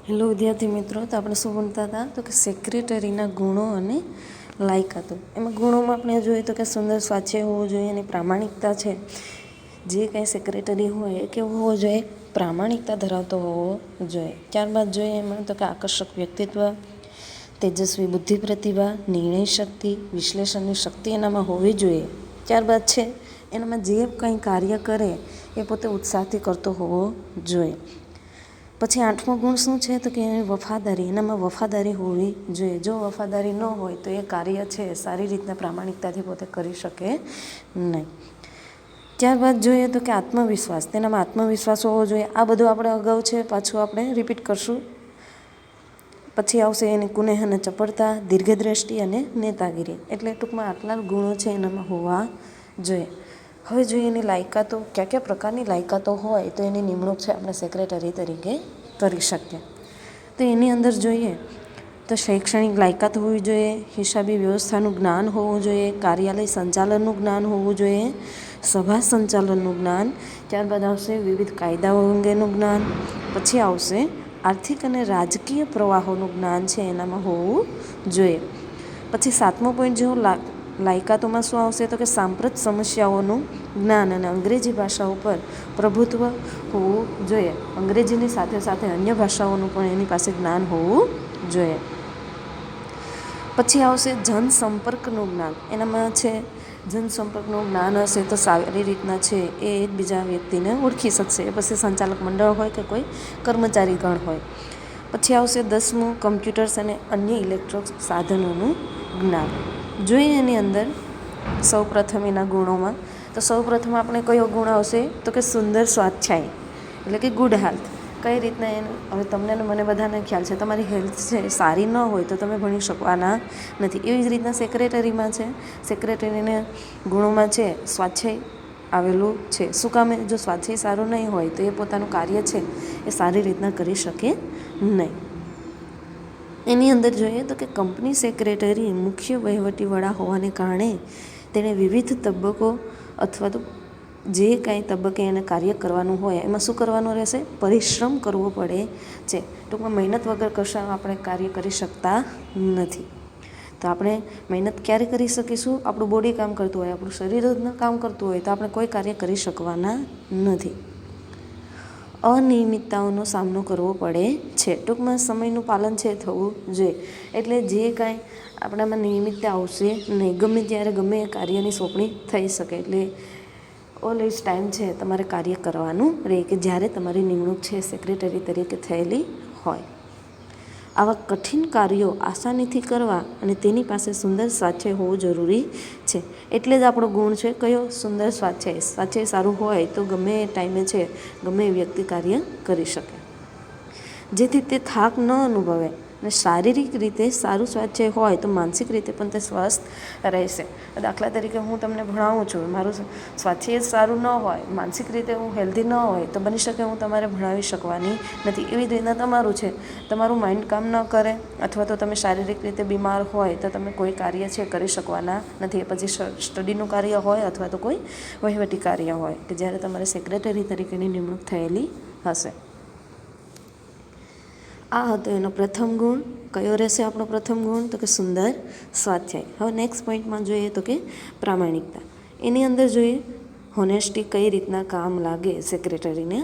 Hello વિદ્યાર્થી મિત્રો, તો આપણે શું ભણતા હતા તો કે સેક્રેટરીના ગુણો અને લાયકાતો. એમાં ગુણોમાં આપણે જોઈએ તો કે સુંદર સ્વાધ્યાય હોવો જોઈએ અને પ્રામાણિકતા છે. જે કંઈ સેક્રેટરી હોય એ કેવો હોવો જોઈએ? પ્રામાણિકતા ધરાવતો હોવો જોઈએ. ત્યારબાદ જોઈએ એમાં તો કે આકર્ષક વ્યક્તિત્વ, તેજસ્વી બુદ્ધિ પ્રતિભા, નિર્ણય શક્તિ, વિશ્લેષણની શક્તિ એનામાં હોવી જોઈએ. ત્યારબાદ છે એનામાં જે કંઈ કાર્ય કરે એ પોતે ઉત્સાહથી કરતો હોવો જોઈએ. પછી 8મો ગુણ શું છે તો કે વફાદારી. એનામાં વફાદારી હોવી જોઈએ. જો વફાદારી ન હોય તો એ કાર્ય છે સારી રીતના પ્રામાણિકતાથી પોતે કરી શકે નહીં. ત્યારબાદ જોઈએ તો કે આત્મવિશ્વાસ. તેનામાં આત્મવિશ્વાસ હોવો જોઈએ. આ બધું આપણે અગાઉ છે, પાછું આપણે રિપીટ કરશું. પછી આવશે એની કુનેહ અને ચપળતા, દીર્ઘદ્રષ્ટિ અને નેતાગીરી. એટલે ટૂંકમાં આટલા ગુણો છે એનામાં હોવા જોઈએ. હવે જોઈએ એની લાયકાતો. કયા કયા પ્રકારની લાયકાતો હોય તો એની નિમણૂક છે આપણે સેક્રેટરી તરીકે કરી શકીએ. તો એની અંદર જોઈએ તો શૈક્ષણિક લાયકાત હોવી જોઈએ, હિસાબી વ્યવસ્થાનું જ્ઞાન હોવું જોઈએ, કાર્યાલય સંચાલનનું જ્ઞાન હોવું જોઈએ, સભા સંચાલનનું જ્ઞાન. ત્યારબાદ આવશે વિવિધ કાયદાઓ અંગેનું જ્ઞાન. પછી આવશે આર્થિક અને રાજકીય પ્રવાહોનું જ્ઞાન છે એનામાં હોવું જોઈએ. પછી 7મો પોઈન્ટ જેવો લાયકાતોમાં શું આવશે તો કે સાંપ્રત સમસ્યાઓનું જ્ઞાન અને અંગ્રેજી ભાષા ઉપર પ્રભુત્વ હોવું જોઈએ. અંગ્રેજીની સાથે સાથે અન્ય ભાષાઓનું પણ એની પાસે જ્ઞાન હોવું જોઈએ. પછી આવશે જનસંપર્કનું જ્ઞાન. એનામાં છે જનસંપર્કનું જ્ઞાન હશે તો સારી રીતના છે એ એકબીજા વ્યક્તિને ઓળખી શકશે. એ પછી સંચાલક મંડળ હોય કે કોઈ કર્મચારીગણ હોય. પછી આવશે 10મું કમ્પ્યુટર્સ અને અન્ય ઇલેક્ટ્રોનિક સાધનોનું જ્ઞાન. જોઈએ એની અંદર સૌપ્રથમ એના ગુણોમાં તો સૌપ્રથમ આપણે કયો ગુણ આવશે તો કે સુંદર સ્વાધ્યાય, એટલે કે ગુડ હેલ્થ. કઈ રીતના એનું હવે તમને ને મને બધાને ખ્યાલ છે, તમારી હેલ્થ છે સારી ન હોય તો તમે ભણી શકવાના નથી. એવી જ રીતના સેક્રેટરીમાં છે, સેક્રેટરીને ગુણોમાં છે સ્વાધ્યાય આવેલું છે. શું કામે? જો સ્વાધ્યાય સારું નહીં હોય તો એ પોતાનું કાર્ય છે એ સારી રીતના કરી શકે નહીં. એની અંદર જોઈએ તો કે કંપની સેક્રેટરી મુખ્ય વહીવટી વડા હોવાને કારણે તેણે વિવિધ તબક્કો અથવા તો જે કાંઈ તબક્કે એને કાર્ય કરવાનું હોય એમાં શું કરવાનું રહેશે? પરિશ્રમ કરવો પડે છે. ટૂંકમાં મહેનત વગર કશા આપણે કાર્ય કરી શકતા નથી. તો આપણે મહેનત ક્યારે કરી શકીશું? આપણું બોડી કામ કરતું હોય, આપણું શરીર જ કામ કરતું હોય તો આપણે કોઈ કાર્ય કરી શકવાના નથી. અનિયમિતતાઓનો સામનો કરવો પડે છે. ટૂંકમાં સમયનું પાલન છે થવું જોઈએ. એટલે જે કાંઈ આપણામાં નિયમિતતા આવશે નહીં, ગમે ત્યારે ગમે એ કાર્યની સોંપણી થઈ શકે. એટલે ઓલવેઝ ટાઈમ છે તમારે કાર્ય કરવાનું રહે કે જ્યારે તમારી નિમણૂક છે સેક્રેટરી તરીકે થયેલી હોય. આવા કઠિન કાર્યો આસાનીથી કરવા અને તેની પાસે સુંદર સ્વાધ્યાય હોવું જરૂરી છે. એટલે જ આપણો ગુણ છે કયો? સુંદર સ્વાધ્યાય. સ્વાધ્યાય સારું હોય તો ગમે એ ટાઈમે છે ગમે એ વ્યક્તિ કાર્ય કરી શકે, જેથી તે થાક ન અનુભવે. અને શારીરિક રીતે સારું સ્વાધ્યાય હોય તો માનસિક રીતે પણ તે સ્વસ્થ રહેશે. દાખલા તરીકે હું તમને ભણાવું છું, મારું સ્વાધ્યાય સારું ન હોય, માનસિક રીતે હું હેલ્ધી ન હોય તો બની શકે હું તમારે ભણાવી શકવાની નથી. એવી જ રીતના તમારું છે, તમારું માઇન્ડ કામ ન કરે અથવા તો તમે શારીરિક રીતે બીમાર હોય તો તમે કોઈ કાર્ય છે કરી શકવાના નથી. પછી સ્ટડીનું કાર્ય હોય અથવા તો કોઈ વહીવટી કાર્ય હોય કે જ્યારે તમારે સેક્રેટરી તરીકેની નિમણૂક થયેલી હશે. આ હતો એનો પ્રથમ ગુણ. કયો રહેશે આપણો પ્રથમ ગુણ? તો કે સુંદર સ્વાધ્યાય. હવે નેક્સ્ટ પોઈન્ટમાં જોઈએ તો કે પ્રામાણિકતા. એની અંદર જોઈએ હોનેસ્ટી કઈ રીતના કામ લાગે સેક્રેટરીને.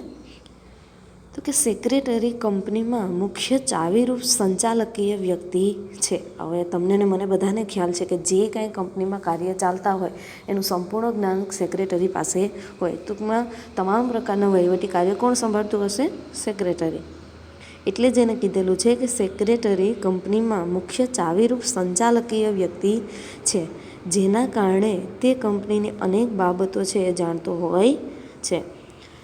તો કે સેક્રેટરી કંપનીમાં મુખ્ય ચાવીરૂપ સંચાલકીય વ્યક્તિ છે. હવે તમને ને મને બધાને ખ્યાલ છે કે જે કાંઈ કંપનીમાં કાર્ય ચાલતા હોય એનું સંપૂર્ણ જ્ઞાન સેક્રેટરી પાસે હોય. ટૂંકમાં તમામ પ્રકારના વહીવટી કાર્ય કોણ સંભાળતું હશે? સેક્રેટરી. એટલે જ એને કીધેલું છે કે સેક્રેટરી કંપનીમાં મુખ્ય ચાવીરૂપ સંચાલકીય વ્યક્તિ છે, જેના કારણે તે કંપનીની અનેક બાબતો છે એ જાણતો હોય છે.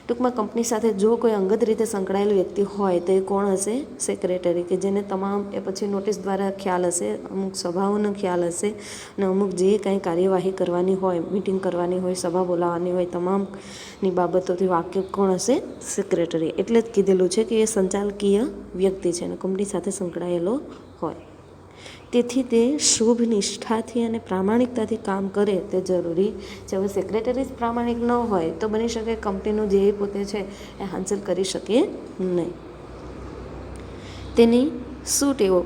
ટૂંકમાં કંપની સાથે જો કોઈ અંગત રીતે સંકળાયેલ વ્યક્તિ હોય તો એ કોણ હશે? સેક્રેટરી. કે જેને તમામ એ પછી નોટિસ દ્વારા ખ્યાલ હશે, અમુક સભાઓનો ખ્યાલ હશે અને અમુક જે કાંઈ કાર્યવાહી કરવાની હોય, મિટિંગ કરવાની હોય, સભા બોલાવવાની હોય, તમામની બાબતોથી વાકેફ કોણ હશે? સેક્રેટરી. એટલે જ કીધેલું છે કે એ સંચાલકીય વ્યક્તિ છે અને કંપની સાથે સંકળાયેલો હોય. તેથી તે શુભ નિષ્ઠાથી અને પ્રામાણિકતાથી કામ કરે તે જરૂરી છે. હવે સેક્રેટરી જ પ્રામાણિક ન હોય તો બની શકે કંપનીનું જે પોતે છે એ હાંસલ કરી શકે નહીં. તેની શું ટેવો,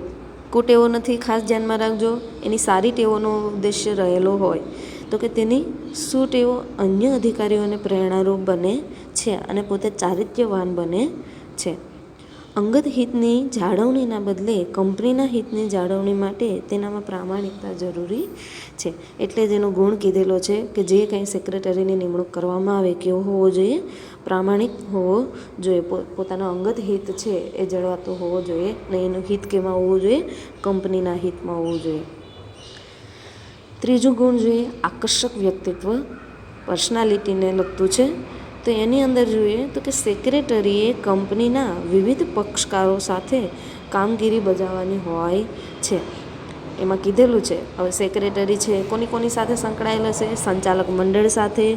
કુટેવો નથી, ખાસ ધ્યાનમાં રાખજો. એની સારી ટેવોનો ઉદ્દેશ્ય રહેલો હોય તો કે તેની શું ટેવો અન્ય અધિકારીઓને પ્રેરણારૂપ બને છે અને પોતે ચારિત્ર્યવાન બને છે. અંગત હિતની જાળવણીના બદલે કંપનીના હિતની જાળવણી માટે તેનામાં પ્રામાણિકતા જરૂરી છે. એટલે જ એનો ગુણ કીધેલો છે કે જે કંઈ સેક્રેટરીની નિમણૂક કરવામાં આવે કેવો હોવો જોઈએ, પ્રામાણિક હોવો જોઈએ. પોતાનો અંગત હિત છે એ જળવાતો હોવો જોઈએ ને એનું હિત કેમાં હોવું જોઈએ, કંપનીના હિતમાં હોવું જોઈએ. ત્રીજું ગુણ જોઈએ આકર્ષક વ્યક્તિત્વ, પર્સનાલિટીને લગતું છે. તો એની અંદર જોઈએ તો કે સેક્રેટરીએ કંપનીના વિવિધ પક્ષકારો સાથે કામગીરી બજાવવાની હોય છે. એમાં કીધેલું છે હવે સેક્રેટરી છે કોની સાથે સંકળાયેલ હશે, સંચાલક મંડળ સાથે,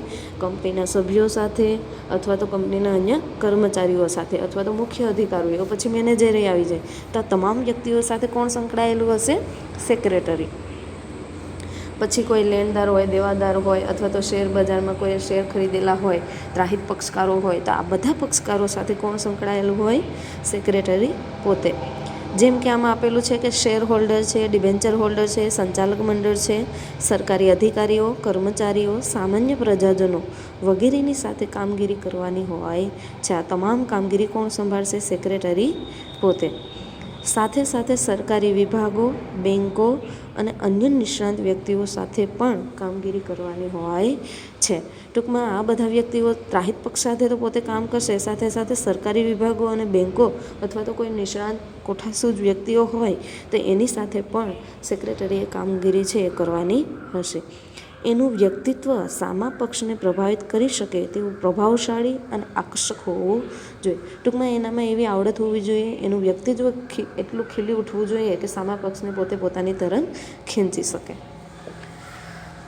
કંપનીના સભ્યો સાથે, અથવા તો કંપનીના અન્ય કર્મચારીઓ સાથે, અથવા તો મુખ્ય અધિકારીઓ, પછી મેનેજરે આવી જાય. તો આ તમામ વ્યક્તિઓ સાથે કોણ સંકળાયેલું હશે, સેક્રેટરી. પછી કોઈ લેણદાર હોય, દેવાદાર હોય, અથવા તો શેર બજારમાં કોઈ શેર ખરીદેલા હોય, ત્રાહિત પક્ષકારો હોય, તો આ બધા પક્ષકારો સાથે કોણ સંકળાયેલું હોય, સેક્રેટરી પોતે. જેમ કે આમાં આપેલું છે કે શેર હોલ્ડર છે, ડિબેન્ચર હોલ્ડર છે, સંચાલક મંડળ છે, સરકારી અધિકારીઓ, કર્મચારીઓ, સામાન્ય પ્રજાજનો વગેરેની સાથે કામગીરી કરવાની હોય છે. આ તમામ કામગીરી કોણ સંભાળશે, સેક્રેટરી પોતે. સાથે સાથે સરકારી વિભાગો, બેન્કો અને અન્ય નિષ્ણાત વ્યક્તિઓ સાથે પણ કામગીરી કરવાની હોય છે. ટૂંકમાં આ બધા વ્યક્તિઓ ત્રાહિત પક્ષ સાથે તો પોતે કામ કરશે, સાથે સાથે સરકારી વિભાગો અને બેન્કો અથવા તો કોઈ નિષ્ણાત કોઠાસૂઝ વ્યક્તિઓ હોય તો એની સાથે પણ સેક્રેટરીએ કામગીરી છે એ કરવાની હશે. એનું વ્યક્તિત્વ સામા પક્ષને પ્રભાવિત કરી શકે તેવું પ્રભાવશાળી અને આકર્ષક હોવું જોઈએ. ટૂંકમાં એનામાં એવી આવડત હોવી જોઈએ, એનું વ્યક્તિત્વ એટલું ખીલી ઉઠવું જોઈએ કે સામા પક્ષને પોતે પોતાની તરફ ખેંચી શકે.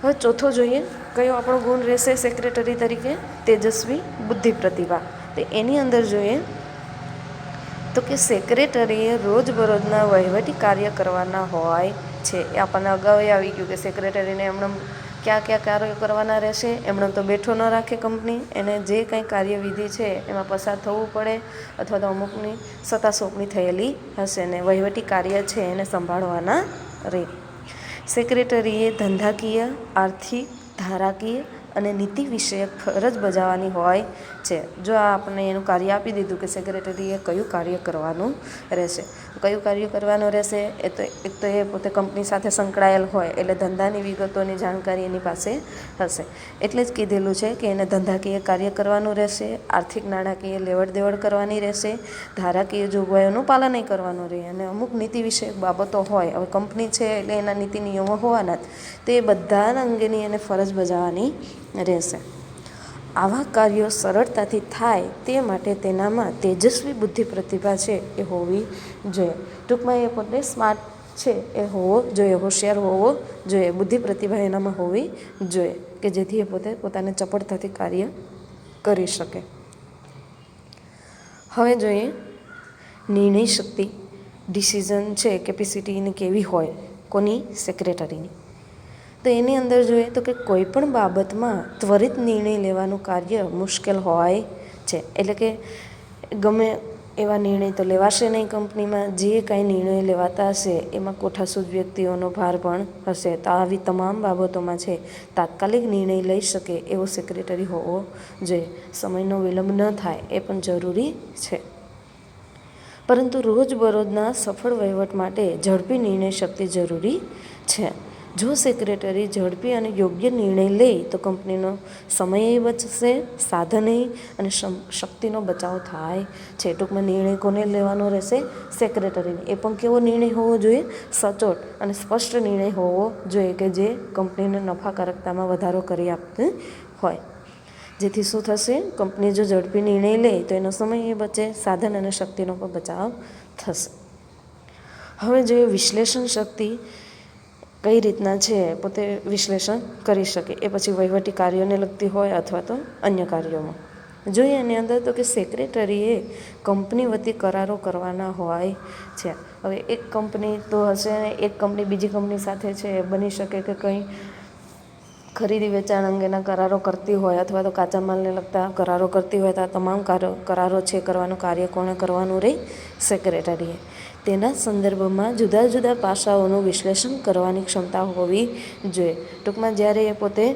હવે ચોથો જોઈએ કયો આપણો ગુણ રહેશે સેક્રેટરી તરીકે, તેજસ્વી બુદ્ધિ પ્રતિભા. તો એની અંદર જોઈએ તો કે સેક્રેટરીએ રોજબરોજના વહીવટી કાર્ય કરવાના હોય છે. એ આપણને અગાઉ આવી ગયું કે સેક્રેટરીને એમણે કયા કાર્યો કરવાના રહેશે. એમણે તો બેઠો ન રાખે કંપની, એને જે કંઈ કાર્યવિધિ છે એમાં પસાર થવું પડે, અથવા તો અમુકની સત્તા સોંપણી થયેલી હશે ને વહીવટી કાર્ય છે એને સંભાળવાના રહે. સેક્રેટરીએ ધંધાકીય, આર્થિક, ધારાકીય અને નીતિ વિષયક ફરજ બજાવવાની હોય છે. જો આપણને એનું કાર્ય આપી દીધું કે સેક્રેટરીએ કયું કાર્ય કરવાનું રહેશે, કયું કાર્ય કરવાનું રહેશે, એ તો એક તો એ પોતે કંપની સાથે સંકળાયેલ હોય એટલે ધંધાની વિગતોની જાણકારી એની પાસે હશે. એટલે જ કીધેલું છે કે એને ધંધાકીય કાર્ય કરવાનું રહેશે, આર્થિક નાણાકીય લેવડ દેવડ કરવાની રહેશે, ધારાકીય જોગવાઈઓનું પાલન કરવાનું રહે, અને અમુક નીતિ વિષયક બાબતો હોય, હવે કંપની છે એટલે એના નીતિ નિયમો હોવાના જ, તે બધા અંગેની એને ફરજ બજાવવાની રહેશે. આવા કાર્યો સરળતાથી થાય તે માટે તેનામાં તેજસ્વી બુદ્ધિ પ્રતિભા છે એ હોવી જોઈએ. ટૂંકમાં એ પોતે સ્માર્ટ છે એ હોવો જોઈએ, હોશિયાર હોવો જોઈએ, બુદ્ધિ પ્રતિભા એનામાં હોવી જોઈએ કે જેથી એ પોતે પોતાને ચપળતાથી કાર્ય કરી શકે. હવે જોઈએ નિર્ણય શક્તિ, ડિસિઝન છે કેપેસિટીની કેવી હોય કોની, સેક્રેટરીની. તો એની અંદર જોઈએ તો કે કોઈ પણ બાબતમાં ત્વરિત નિર્ણય લેવાનું કાર્ય મુશ્કેલ હોય છે. એટલે કે ગમે એવા નિર્ણય તો લેવાશે નહીં કંપનીમાં, જે કાંઈ નિર્ણય લેવાતા હશે એમાં કોઠાસૂઝ વ્યક્તિઓનો ભાર પણ હશે. તો આવી તમામ બાબતોમાં છે તાત્કાલિક નિર્ણય લઈ શકે એવો સેક્રેટરી હોવો જોઈએ. સમયનો વિલંબ ન થાય એ પણ જરૂરી છે. પરંતુ રોજબરોજના સફળ વહીવટ માટે ઝડપી નિર્ણય શક્તિ જરૂરી છે. જો સેક્રેટરી ઝડપી અને યોગ્ય નિર્ણય લે તો કંપનીનો સમય બચશે, સાધનય અને શક્તિનો બચાવ થાય છે. ટૂંકમાં નિર્ણય કોને લેવાનો રહેશે, સેક્રેટરીને. એ પણ કેવો નિર્ણય હોવો જોઈએ, સચોટ અને સ્પષ્ટ નિર્ણય હોવો જોઈએ કે જે કંપનીને નફાકારકતામાં વધારો કરી આપતું હોય. જેથી શું થશે, કંપની જો ઝડપી નિર્ણય લે તો એનો સમય બચે, સાધન અને શક્તિનો પણ બચાવ થશે. હવે જોઈએ વિશ્લેષણ શક્તિ કઈ રીતના છે પોતે વિશ્લેષણ કરી શકે, એ પછી વહીવટી કાર્યોને લગતી હોય અથવા તો અન્ય કાર્યોમાં. જોઈએ એની અંદર તો કે સેક્રેટરીએ કંપની વતી કરારો કરવાના હોય છે. હવે એક કંપની તો હશે ને એક કંપની બીજી કંપની સાથે છે બની શકે કે કંઈ ખરીદી વેચાણ અંગેના કરારો કરતી હોય અથવા તો કાચા માલને લગતા કરારો કરતી હોય તો આ તમામ કરારો છે કરવાનું કાર્ય કોણે કરવાનું રહે, સેક્રેટરીએ. તેના સંદર્ભમાં જુદા જુદા પાસાઓનું વિશ્લેષણ કરવાની ક્ષમતા હોવી જોઈએ. ટૂંકમાં જ્યારે એ પોતે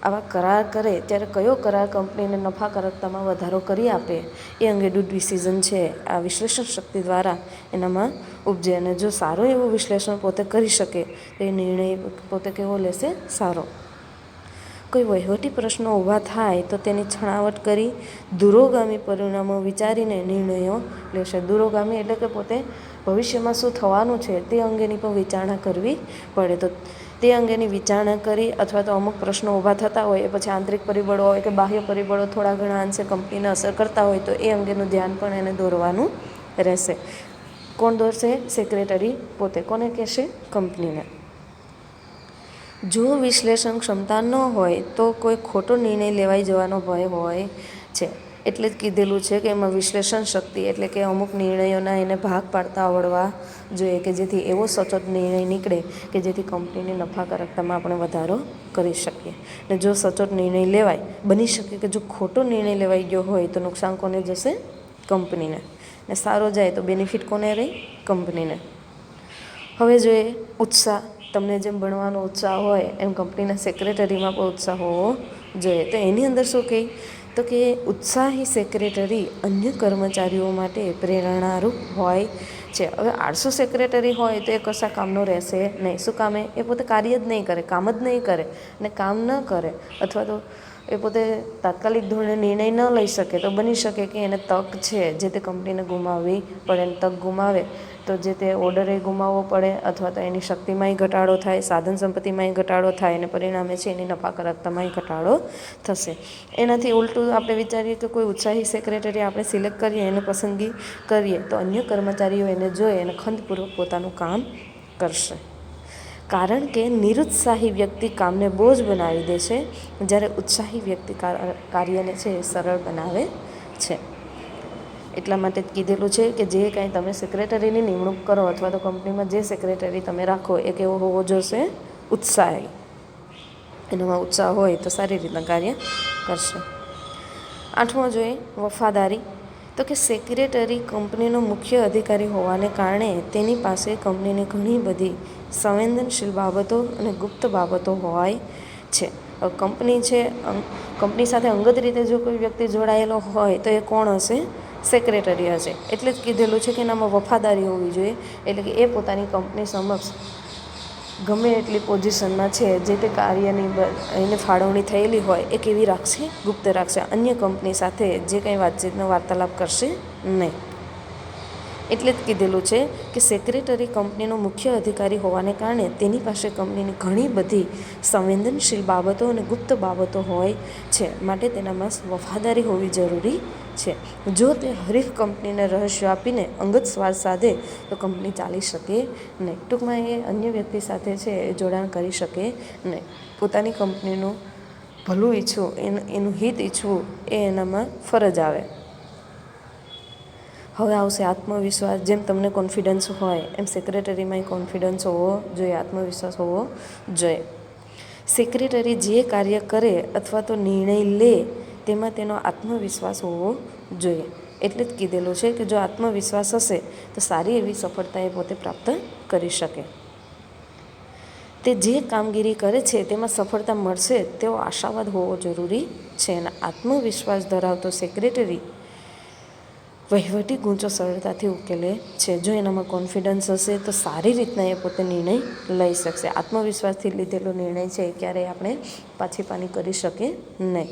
આવા કરાર કરે ત્યારે કયો કરાર કંપનીને નફાકારકતામાં વધારો કરી આપે એ અંગેનું ડિસિઝન છે આ વિશ્લેષણ શક્તિ દ્વારા એનામાં ઉપજે. અને જો સારું એવું વિશ્લેષણ પોતે કરી શકે તો એ નિર્ણય પોતે કેવો લેશે? સારો. કોઈ વહીવટી પ્રશ્નો ઊભા થાય તો તેની છણાવટ કરી દૂરોગામી પરિણામો વિચારીને નિર્ણયો લેશે. દૂરોગામી એટલે કે પોતે ભવિષ્યમાં શું થવાનું છે તે અંગેની પણ વિચારણા કરવી પડે. તો તે અંગેની વિચારણા કરી અથવા તો અમુક પ્રશ્નો ઊભા થતા હોય એ પછી આંતરિક પરિબળો હોય કે બાહ્ય પરિબળો થોડા ઘણા અંશે કંપનીને અસર કરતા હોય તો એ અંગેનું ધ્યાન પણ એને દોરવાનું રહેશે. કોણ દોરશે? સેક્રેટરી પોતે. કોને કહેશે? કંપનીને. જો વિશ્લેષણ ક્ષમતા ન હોય તો કોઈ ખોટો નિર્ણય લેવાઈ જવાનો ભય હોય છે. એટલે જ કીધેલું છે કે એમાં વિશ્લેષણ શક્તિ એટલે કે અમુક નિર્ણયોના એને ભાગ પાડતા આવડવા જોઈએ કે જેથી એવો સચોટ નિર્ણય નીકળે કે જેથી કંપનીની નફાકારકતામાં આપણે વધારો કરી શકીએ. ને જો સચોટ નિર્ણય લેવાય, બની શકે કે જો ખોટો નિર્ણય લેવાઈ ગયો હોય તો નુકસાન કોને જશે? કંપનીને. ને સારો જાય તો બેનિફિટ કોને રહી? કંપનીને. હવે જોઈએ ઉત્સાહ. તમને જેમ ભણવાનો ઉત્સાહ હોય એમ કંપનીના સેક્રેટરીમાં પણ ઉત્સાહ હોવો જોઈએ. તો એની અંદર શું કહે તો કે ઉત્સાહી સેક્રેટરી અન્ય કર્મચારીઓ માટે પ્રેરણારૂપ હોય છે. હવે આળસુ સેક્રેટરી હોય તો એ કશા કામનો રહેશે નહીં. શું કામે? એ પોતે કાર્ય જ નહીં કરે, કામ જ નહીં કરે. અને કામ ન કરે અથવા તો એ પોતે તાત્કાલિક ધોરણે નિર્ણય ન લઈ શકે તો બની શકે કે એને તક છે જે તે કંપનીને ગુમાવવી પડે. અને તક ગુમાવે તો જે તે ઓર્ડરે ગુમાવવો પડે અથવા તો એની શક્તિમાંય ઘટાડો થાય, સાધન સંપત્તિમાંય ઘટાડો થાય અને પરિણામે છે એની નફાકારકતામાંય ઘટાડો થશે. એનાથી ઉલટું આપણે વિચારીએ કે કોઈ ઉત્સાહી સેક્રેટરી આપણે સિલેક્ટ કરીએ, એને પસંદગી કરીએ તો અન્ય કર્મચારીઓ એને જોઈ અને ખંતપૂર્વક પોતાનું કામ કરશે. કારણ કે નિરુત્સાહી વ્યક્તિ કામને બોજ બનાવી દે છે જ્યારે ઉત્સાહી વ્યક્તિ કાર્યને છે એ સરળ બનાવે છે. એટલા માટે જ કીધેલું છે કે જે કાંઈ તમે સેક્રેટરીની નિમણૂક કરો અથવા તો કંપનીમાં જે સેક્રેટરી તમે રાખો એ કેવો હોવો જોઈશે? ઉત્સાહી. એનામાં ઉત્સાહ હોય તો સારી રીતના કાર્ય કરશે. 8મો જોઈએ વફાદારી. તો કે સેક્રેટરી કંપનીનો મુખ્ય અધિકારી હોવાને કારણે તેની પાસે કંપનીની ઘણી બધી સંવેદનશીલ બાબતો અને ગુપ્ત બાબતો હોય છે. કંપની છે, કંપની સાથે અંગત રીતે જો કોઈ વ્યક્તિ જોડાયેલો હોય તો એ કોણ હશે? સેક્રેટરી હશે. એટલે જ કીધેલું છે કે એનામાં વફાદારી હોવી જોઈએ. એટલે કે એ પોતાની કંપની સમક્ષ ગમે એટલી પોઝિશનમાં છે જે તે કાર્યની એને ફાળવણી થયેલી હોય એ કેવી રાખશે? ગુપ્ત રાખશે. અન્ય કંપની સાથે જે કંઈ વાતચીતનો વાર્તાલાપ કરશે નહીં. એટલે જ કીધેલું છે કે સેક્રેટરી કંપનીનો મુખ્ય અધિકારી હોવાને કારણે તેની પાસે કંપનીની ઘણી બધી સંવેદનશીલ બાબતો અને ગુપ્ત બાબતો હોય છે. માટે તેનામાં વફાદારી હોવી જરૂરી છે. જો તે હરીફ કંપનીને રહસ્યો આપીને અંગત સ્વાર્થ સાધે તો કંપની ચાલી શકે નહીં. ટૂંકમાં એ અન્ય વ્યક્તિ સાથે છે એ જોડાણ કરી શકે નહીં. પોતાની કંપનીનું ભલું ઈચ્છવું, એનું હિત ઈચ્છવું એ એનામાં ફરજ આવે. હવે આવશે આત્મવિશ્વાસ. જેમ તમને કોન્ફિડન્સ હોય એમ સેક્રેટરીમાંય કોન્ફિડન્સ હોવો જોઈએ, આત્મવિશ્વાસ હોવો જોઈએ. સેક્રેટરી જે કાર્ય કરે અથવા તો નિર્ણય લે તેમાં તેનો આત્મવિશ્વાસ હોવો જોઈએ. એટલે જ કીધેલું છે કે જો આત્મવિશ્વાસ હશે તો સારી એવી સફળતા એ પોતે પ્રાપ્ત કરી શકે. તે જે કામગીરી કરે છે તેમાં સફળતા મળશે તેવો આશાવાદ હોવો જરૂરી છે. અને આત્મવિશ્વાસ ધરાવતો સેક્રેટરી વહીવટી ગૂંચો સરળતાથી ઉકેલે છે. જો એનામાં કોન્ફિડન્સ હશે તો સારી રીતના એ પોતે નિર્ણય લઈ શકશે. આત્મવિશ્વાસથી લીધેલો નિર્ણય છે એ ક્યારેય આપણે પાછી પાની કરી શકીએ નહીં.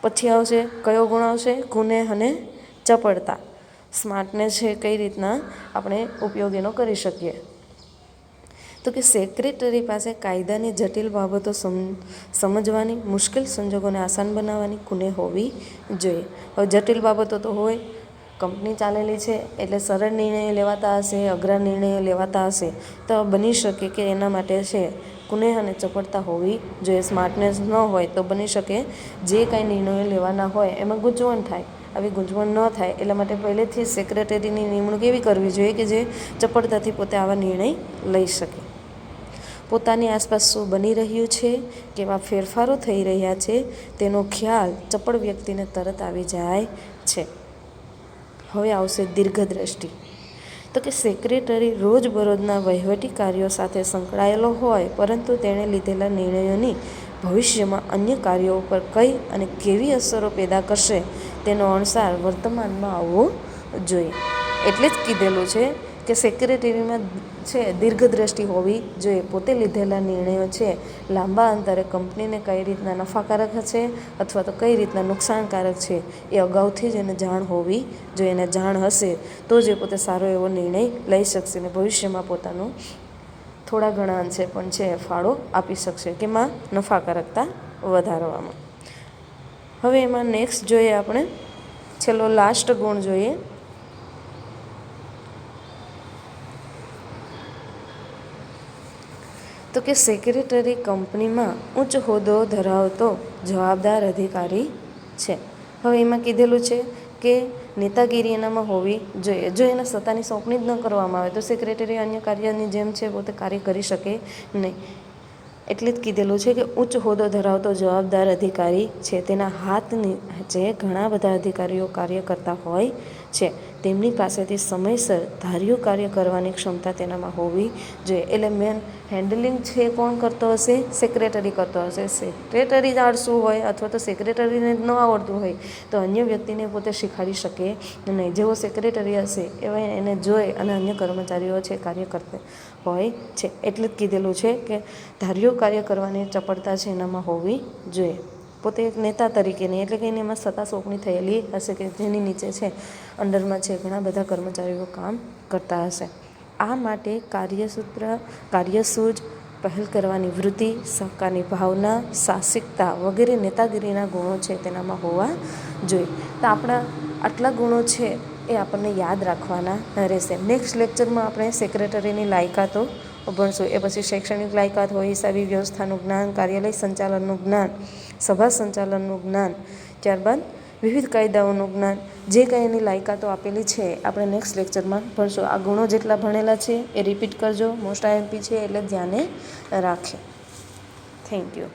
પછી આવશે કયો ગુણ આવશે? કુનેહ અને ચપળતા. સ્માર્ટનેસ છે કઈ રીતના આપણે ઉપયોગ એનો કરી શકીએ? તો કે સેક્રેટરી પાસે કાયદાની જટિલ બાબતો સમજવાની, મુશ્કેલ સંજોગોને આસાન બનાવવાની કુનેહ હોવી જોઈએ. હવે જટિલ બાબતો તો હોય, કંપની ચાલેલી છે એટલે સરળ નિર્ણયો લેવાતા હશે, અઘરા નિર્ણયો લેવાતા હશે તો બની શકે કે એના માટે છે કુનેહ અને ચપળતા હોવી જોઈએ. સ્માર્ટનેસ ન હોય તો બની શકે જે કાંઈ નિર્ણયો લેવાના હોય એમાં ગૂંચવણ થાય. આવી ગૂંચવણ ન થાય એટલા માટે પહેલેથી જ સેક્રેટરીની નિમણૂક એવી કરવી જોઈએ કે જે ચપળતાથી પોતે આવા નિર્ણય લઈ શકે. પોતાની આસપાસ શું બની રહ્યું છે, કેવા ફેરફારો થઈ રહ્યા છે તેનો ખ્યાલ ચપળ વ્યક્તિને તરત આવી જાય છે. હવે આવશે દીર્ઘદ્રષ્ટિ. તો તો કે સેક્રેટરી રોજબરોજના વહીવટી કાર્યો સાથે સંકળાયેલો હોય, પરંતુ તેણે લીધેલા નિર્ણયોની ભવિષ્યમાં અન્ય કાર્યો ઉપર કઈ અને કેવી અસરો પેદા કરશે તેનો અણસાર વર્તમાનમાં આવવો જોઈએ. એટલે જ કીધેલું છે કે સેક્રેટરીમાં છે દીર્ઘદ્રષ્ટિ હોવી જોઈએ. પોતે લીધેલા નિર્ણયો છે લાંબા અંતરે કંપનીને કઈ રીતના નફાકારક છે અથવા તો કઈ રીતના નુકસાનકારક છે એ અગાઉથી જ એને જાણ હોવી જોઈએ. એને જાણ હશે તો જ એ પોતે સારો એવો નિર્ણય લઈ શકશે ને ભવિષ્યમાં પોતાનું થોડા ઘણા અંશે પણ છે ફાળો આપી શકશે કેમાં નફાકારકતા વધારવામાં. હવે એમાં નેક્સ્ટ જોઈએ આપણે છેલ્લો લાસ્ટ ગુણ જોઈએ. તો કે સેક્રેટરી કંપનીમાં ઉચ્ચ હોદ્દો ધરાવતો જવાબદાર અધિકારી છે. હવે એમાં કીધેલું છે કે નેતાગીરી એનામાં હોવી જોઈએ. જો એને સત્તાની સોંપણી જ ન કરવામાં આવે તો સેક્રેટરી અન્ય કાર્યની જેમ છે પોતે કાર્ય કરી શકે નહીં. એટલે જ કીધેલું છે કે ઉચ્ચ હોદ્દો ધરાવતો જવાબદાર અધિકારી છે. તેના હાથ નીચે ઘણા બધા અધિકારીઓ કાર્ય કરતા હોય છે. તેમની પાસેથી સમયસર ધાર્યું કાર્ય કરવાની ક્ષમતા તેનામાં હોવી જોઈએ. એટલે મેન હેન્ડલિંગ છે કોણ કરતો હશે? સેક્રેટરી કરતો હશે. સેક્રેટરી જ આળસુ હોય અથવા તો સેક્રેટરીને જ ન આવડતું હોય તો અન્ય વ્યક્તિને પોતે શીખવાડી શકે નહીં. જેવો સેક્રેટરી હશે એવા એને જોઈ અને અન્ય કર્મચારીઓ છે કાર્ય કરતા હોય છે. એટલે જ કીધેલું છે કે ધાર્યું કાર્ય કરવાની ચપળતા છે એનામાં હોવી જોઈએ. પોતે એક નેતા તરીકેની એટલે કે એમાં સત્તા સોંપણી થયેલી હશે કે જેની નીચે છે અંડરમાં છે ઘણા બધા કર્મચારીઓ કામ કરતા હશે. આ માટે કાર્યસૂઝ, પહેલ કરવાની વૃત્તિ, સહકારની ભાવના, સાહસિકતા વગેરે નેતાગીરીના ગુણો છે તેનામાં હોવા જોઈએ. તો આપણા આટલા ગુણો છે એ આપણને યાદ રાખવાના રહેશે. નેક્સ્ટ લેક્ચરમાં આપણે સેક્રેટરીની લાયકાતો ભણશું. એ પછી શૈક્ષણિક લાયકાત હોય, હિસાબી વ્યવસ્થાનું જ્ઞાન, કાર્યાલય સંચાલનનું જ્ઞાન, સભા સંચાલનનું જ્ઞાન, ત્યારબાદ વિવિધ કાયદાઓનું જ્ઞાન, જે કંઈ એની લાયકાતો આપેલી છે આપણે નેક્સ્ટ લેક્ચરમાં ભણશું. આ ગુણો જેટલા ભણેલા છે એ રિપીટ કરજો. મોસ્ટ આઈએમપી છે એટલે ધ્યાને રાખે. Thank you.